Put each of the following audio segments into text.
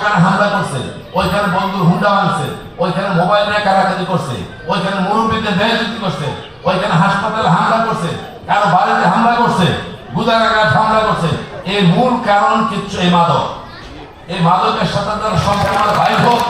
দোকানে হামলা করছে, ওইখানে বন্ধুর হুন্ডা ভাঙছে, ওইখানে মোবাইল নিয়ে কারাকারি করছে, ওইখানে মুরব্বীদের বেয়াদবি করছে, ওইখানে হাসপাতালে হামলা করছে, কারো বাড়িতে হামলা করছে, গুদারাঘাট হামলা করছে। এর মূল কারণ কিচ্ছু এই মাদক। এই মাদকের সাথে তারা সঙ্গে আমার ভাই হোক,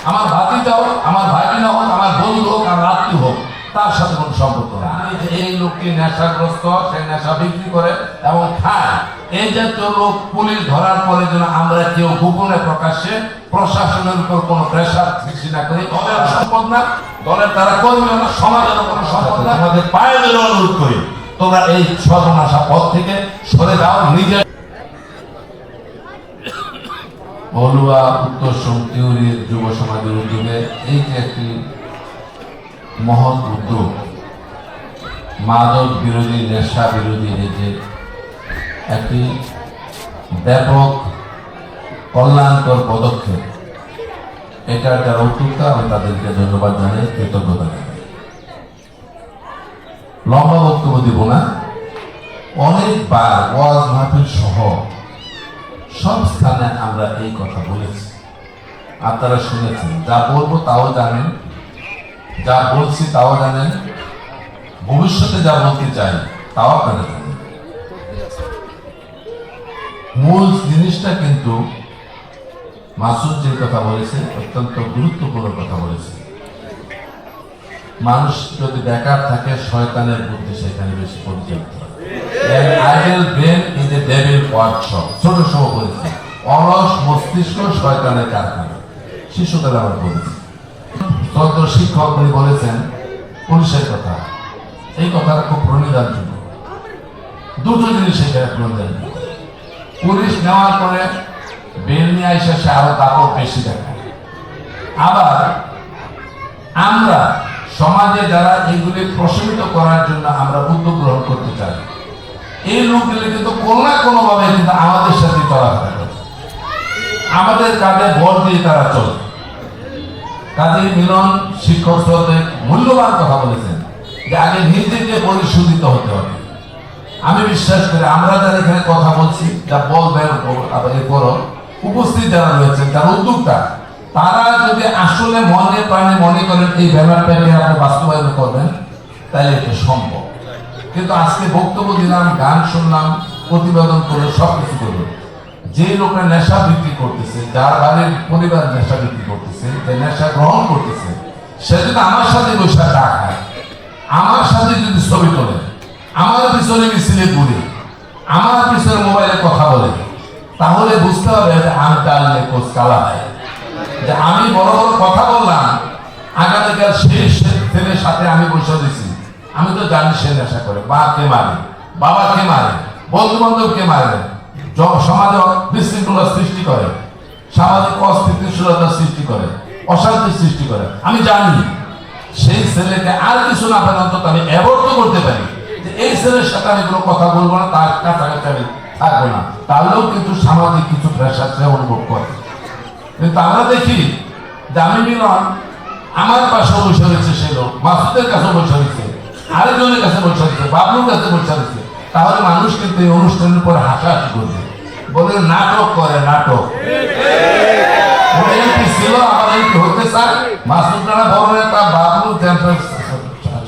আমার ভাতিজা হোক, আমার ভাগিনা হোক, আমার বন্ধু হোক, আর আত্মীয় হোক, তার সাথে কোনো সম্পর্ক না। এই লোকটি নেশাগ্রস্ত, সে নেশা বিক্রি করে এবং খায়। এই জাতীয় লোক পুলিশ ধরার পরে যেন আমরা কেউ গোপনে প্রকাশ্যে প্রশাসনের উপর কোনো প্রেশার সৃষ্টি না করি। দলের সম্পদ না, দলের তারা কর্মী না, সমাজের কোনো সম্পদ না। আমাদের পায়ে ধরে অনুরোধ করি, তোমরা এই সর্বনাশা পথ থেকে সরে যাও। নিজের বলুয়া উত্তর সংকিউরির যুব সমাজের উদ্যোগে এই যে একটি মহৎ উদ্যোগ, মাদক বিরোধী, নেশা বিরোধী, এই যে একটি ব্যাপক কল্যাণকর পদক্ষেপ, এটার যারা উদ্যোক্তা, আমি তাদেরকে ধন্যবাদ জানাই, কৃতজ্ঞতা জানাই। লম্বা বক্তব্য দিব না। অনেকবার ওয়াজ মাহফিল সহ সব স্থানে আমরা এই কথা বলেছি, আপনারা শুনেছেন। যা বলবো তাও জানেন, যা বলছি তাও জানেন, ভবিষ্যতে যা বলতে চাই তাও আপনারা জানেন। মূল জিনিসটা কিন্তু মাসুদ যে কথা বলেছে অত্যন্ত গুরুত্বপূর্ণ কথা বলেছে। মানুষ যদি বেকার থাকে, শয়তানের বুদ্ধি সেখানে বেশি পরিচালিত হয়। ছোট সময় বলেছে, অলস মস্তিষ্ক শয়তানের কারখানা। শিশুদের আমার বলেছি, শিক্ষক উনি বলেছেন পুলিশের কথা। এই কথাটা খুব প্রণিধানযোগ্য। দুটো জিনিস এখানে প্রণিধানযোগ্য। পুলিশ নেওয়ার পরে বেল নিয়ে এসে সে আরো দাপট বেশি দেখায়। আবার আমরা সমাজে যারা এইগুলি প্রশমিত করার জন্য আমরা উদ্যোগ গ্রহণ করতে চাই, এই লোকগুলি কিন্তু কোনো না কোনো ভাবে কিন্তু আমাদের সাথে চলাফেরা করে, আমাদের কাঁধে ভর দিয়ে তারা চলে। কাজী মিলন শিক্ষক মূল্যবান কথা বলেছেন যে আগে নিজেকে পরিশোধিত হতে হবে। আমি বিশ্বাস করি আমরা যারা এখানে কথা বলছি, যা বলবেন এরপরও উপস্থিত যারা রয়েছেন, যারা উদ্যোক্তা, তারা যদি আসলে মনে প্রাণে মনে করেন এই ব্যাপারটাকে আপনি বাস্তবায়ন করবেন, তাহলে এটা সম্ভব। কিন্তু আজকে বক্তব্য দিলাম, গান শুনলাম, প্রতিবেদন করে সবকিছু করলো। যে লোকরা নেশা বিক্রি করতেছে, যার বাড়ির পরিবার নেশা বিক্রি করতেছে, যে নেশা গ্রহণ করতেছে, সে যদি আমার সাথে বসে চা খায়, আমার সাথে যদি ছবি তোলে, আমার পিছনে মিছিলে ঘুরে, আমার পিছনে মোবাইলে কথা বলে, তাহলে বুঝতে হবে যে আমি ডাললে কোচ কালা হয়, যে আমি বড় বড় কথা বললাম, আগামীকাল সেই ছেলের সাথে আমি বসে দিছি। আমি তো জানি সে নেশা করে, মাকে মারে, বাবাকে মারে, বন্ধু বান্ধবকে মারে, সমাজে বিশৃঙ্খলা সৃষ্টি করে, সামাজিক অস্থিতিশীলতা সৃষ্টি করে, অশান্তি সৃষ্টি করে। আমি জানি সেই ছেলেকে আর কিছু না পারে, অন্তত আমি অ্যাভয়েড করতে পারি যে এই ছেলের সাথে আমি কোনো কথা বলবো না, তার কাছাকাছি আমি থাকবো না। তাহলেও কিন্তু সামাজিক কিছু প্রেশার সে অনুভব করে। কিন্তু আমরা দেখি যে আমি মিলন আমার পাশে বসে রয়েছে, সে লোক মাসুদের কাছে বসে রয়েছে, আরেকজনের কাছে বসে রয়েছে, বাবলুর কাছে বসে রয়েছে। তাহলে মানুষ কিন্তু এই অনুষ্ঠানের পরে হাসাহাসি করবে, বলে নাটক করে, নাটক ছিল আমার এমপি হতে চায়। মাসুদ রানা বড় নেতা, বাবলু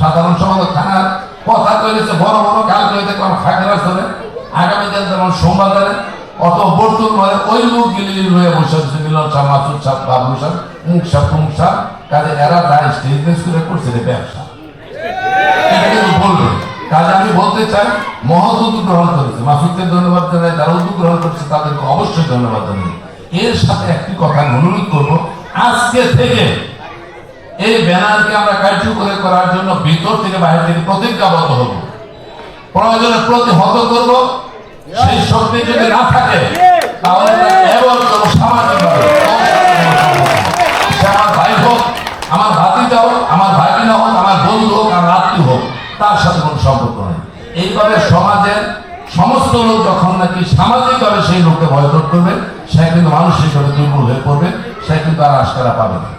সাধারণ সম্পাদক থানার কথা করেছে, বড় বড় কাল করে দেখলাম খাগড়া ধরে, আগামীকাল যেমন সোমবারে অত বর্তুল মানে ওই লোক গিলি হয়ে বসে আছে, মিলন সাহ, মাসুদ সাহ, বাবলু সাহ, মুখ সাহ, মুখ সাহ। কাজে এরা দায় বিজনেস করে করছে রে ব্যবসা, এটা কিন্তু বলবে। কাজে আমি বলতে চাই, মহৎ উদ্যোগ গ্রহণ করেছে, মাসুদকে ধন্যবাদ জানাই, যারা উদ্যোগ গ্রহণ করছে তাদেরকে অবশ্যই ধন্যবাদ জানাই। এর সাথে একটি কথা অনুরোধ করবো, আজকে থেকে এই ব্যানারকে আমরা কার্যকরী করার জন্য ভিতর থেকে বাইরে থেকে প্রতিজ্ঞাবদ্ধ হব, প্রয়োজনে প্রতিহত করব। সেই শক্তি যদি না থাকে তাহলে সামাজিকভাবে আমার ভাই হোক, আমার ভাতিজা হোক, আমার ভাগিনা হোক, আমার বন্ধু হোক, আমার আত্মীয় হোক, তার সাথে কোনো সম্পর্ক নেই। এইভাবে সমাজের সমস্ত লোক যখন নাকি সামাজিকভাবে সেই লোককে বয়কট করবে, সে কিন্তু মানসিকভাবে দুর্বল হয়ে পড়বে, সে কিন্তু আর আশকারা পাবে না।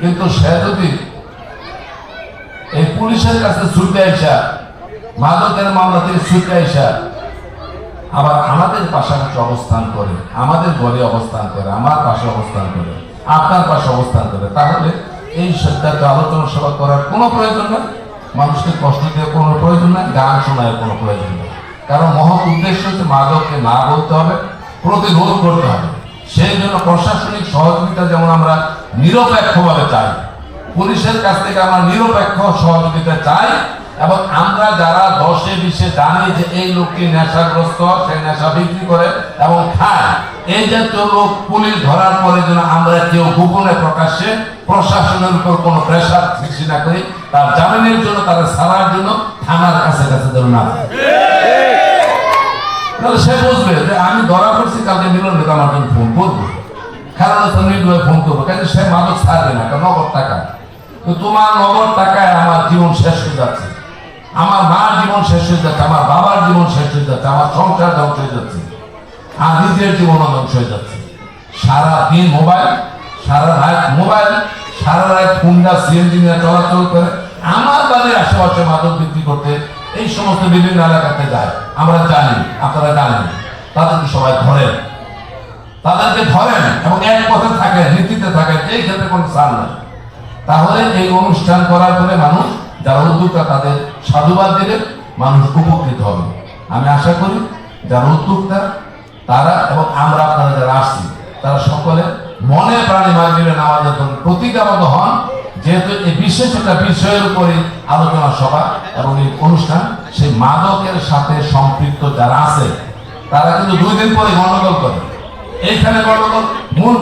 কিন্তু সে যদি এই পুলিশের কাছে ছুটে আসা, মাদকের মামলা থেকে ছুটে আসা, আবার আমাদের পাশাপাশি অবস্থান করে, আমাদের ঘরে অবস্থান করে, আমার পাশে অবস্থান করে, আপনার পাশে অবস্থান করে, তাহলে এই সিদ্ধান্ত আলোচনা সভা করার কোনো প্রয়োজন নেই, মানুষকে কষ্ট দেওয়ার কোনো প্রয়োজন নেই, গান শোনার কোনো প্রয়োজন নেই। কারণ মহৎ উদ্দেশ্য হচ্ছে মাদককে না বলতে হবে, প্রতিরোধ করতে হবে। সেই জন্য প্রশাসনিক সহযোগিতা যেমন আমরা নিরপেক্ষভাবে চাই, পুলিশের কাছ থেকে আমরা নিরপেক্ষ সহযোগিতা চাই, এবং আমরা যারা 10-20 জানি যে এই লোকটি নেশাগ্রস্ত, সে নেশা বিক্রি করে এবং খায়, এই জাতীয় লোক পুলিশ ধরার পরে যেন আমরা কেউ গোপনে প্রকাশ্যে প্রশাসনের উপর কোনো প্রেশার সৃষ্টি না করি, তার জামিনের জন্য, তারা ছাড়ার জন্য থানার কাছে যেন না যায়। তাহলে সে বুঝবে যে আমি ধরা পড়ছি, কালকে মিলন আমার জন্য ফোন করবো, কারণ ফোন করবো, কাজে সে মাদক ছাড়বে না, নগদ টাকা। তো তোমার নগদ টাকায় আমার জীবন শেষ হয়ে যাচ্ছে, আমার মার জীবন শেষ হয়ে যাচ্ছে, আমার বাবার জীবন শেষ হয়ে যাচ্ছে, আমার সংসার ধ্বংস হয়ে যাচ্ছে, আর নিজের জীবন ধ্বংস হয়ে যাচ্ছে। সারা দিন মোবাইল, সারা রাত মোবাইল, সারা রাত হুন্ডা সিএনজি নিয়ে চলাচল করে আমার বাড়ির আশেপাশে মাদক বিক্রি করতে এই সমস্ত বিভিন্ন এলাকাতে যায়। আমরা জানি, আপনারা জানেন, তাদেরকে সবাই ধরেন, তাদেরকে ধরেন এবং এক পথে থাকে, নীতিতে থাকে, এই ক্ষেত্রে কোনো ছাড় নাই। তাহলে এই অনুষ্ঠান করার পরে মানুষ যারা উদ্যোক্তা তাদের সাধুবাদ দিলে মানুষ উপকৃত হবে। আমি আশা করি যারা উদ্যোক্তা তারা এবং আমরা আপনারা যারা আসছি তারা সকলে মনে প্রাণে মাগরিবে নামাজের জন্য প্রতিজ্ঞাবদ্ধ হন, যেহেতু এই বিশেষ একটা বিষয়ের উপরে আলোচনা সভা এবং এই অনুষ্ঠান, সেই মাদকের সাথে সম্পৃক্ত যারা আছে তারা কিন্তু 2 দিন পরে গন্ডগোল করে। এইখানে গন্ডগোল, মূল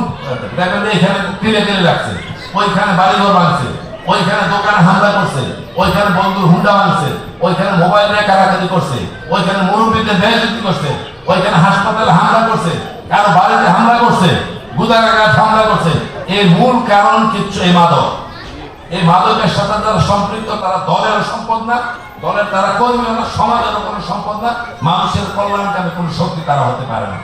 এখানে তিলে রাখছে, ওইখানে বাড়িঘর ভাঙছে, ওইখানে দোকানে হামলা করছে, ওইখানে বন্ধুর হুন্ডা ভাঙছে, ওইখানে মোবাইল নিয়ে কারাকারি করছে, ওইখানে মুরব্বীদের বেয়াদবি করছে, ওইখানে হাসপাতালে হামলা করছে, কারো বাড়িতে হামলা করছে, গুদারাঘাট হামলা করছে। এর মূল কারণ কিচ্ছু এই মাদক। এই মাদকের সাথে যারা সম্পৃক্ত তারা দলের সম্পদ না, দলের তারা কর্মী না, সমাজের কোনো সম্পদ না, মানুষের কল্যাণকামী কোনো শক্তি তারা হতে পারে না।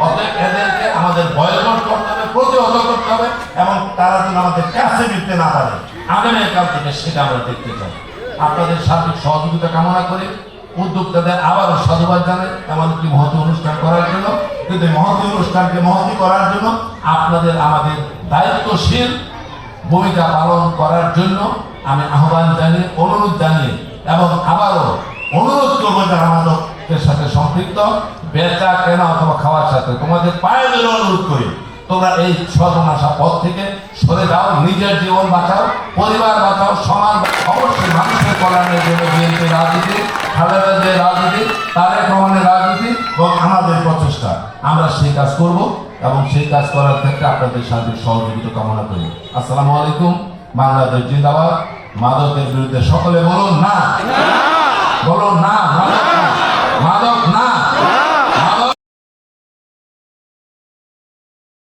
অতএব এদেরকে আমাদের বয়কট করতে হবে, প্রতিহত করতে হবে, এবং তারা যেন আমাদের কাছে মিলতে না পারে আগামীকাল থেকে, সেটা আমরা দেখতে চাই। আপনাদের সার্বিক সহযোগিতা কামনা করে উদ্যোক্তাদের আবারও সাধুবাদ জানাই এমনকি মহতি অনুষ্ঠান করার জন্য। কিন্তু মহতি অনুষ্ঠানকে মহতি করার জন্য আপনাদের আমাদের দায়িত্বশীল ভূমিকা পালন করার জন্য আমি আহ্বান জানিয়ে, অনুরোধ জানিয়ে, এবং আবারও অনুরোধ করবো যারা আমাদের সাথে সম্পৃক্ত, বেচা কেনা অথবা খাওয়ার সাথে, তোমাদের পায়ে ধরে অনুরোধ করি তোমরা এই সর্বনাশা পথ থেকে সরে যাও, নিজের জীবন বাঁচাও, পরিবার বাঁচাও, সমাজ। অবশ্যই মানুষের কল্যাণের জন্য বিএনপি রাজনীতি, খালেদা জিয়ার রাজনীতি, তারেক রহমানের রাজনীতি এবং আমাদের প্রচেষ্টা, আমরা সেই কাজ করব এবং সেই কাজ করার ক্ষেত্রে আপনাদের সার্বিক সহযোগিতা কামনা করি। আসসালামু আলাইকুম। বাংলাদেশ জিন্দাবাদ। মাদকের বিরুদ্ধে সকলে বলুন না।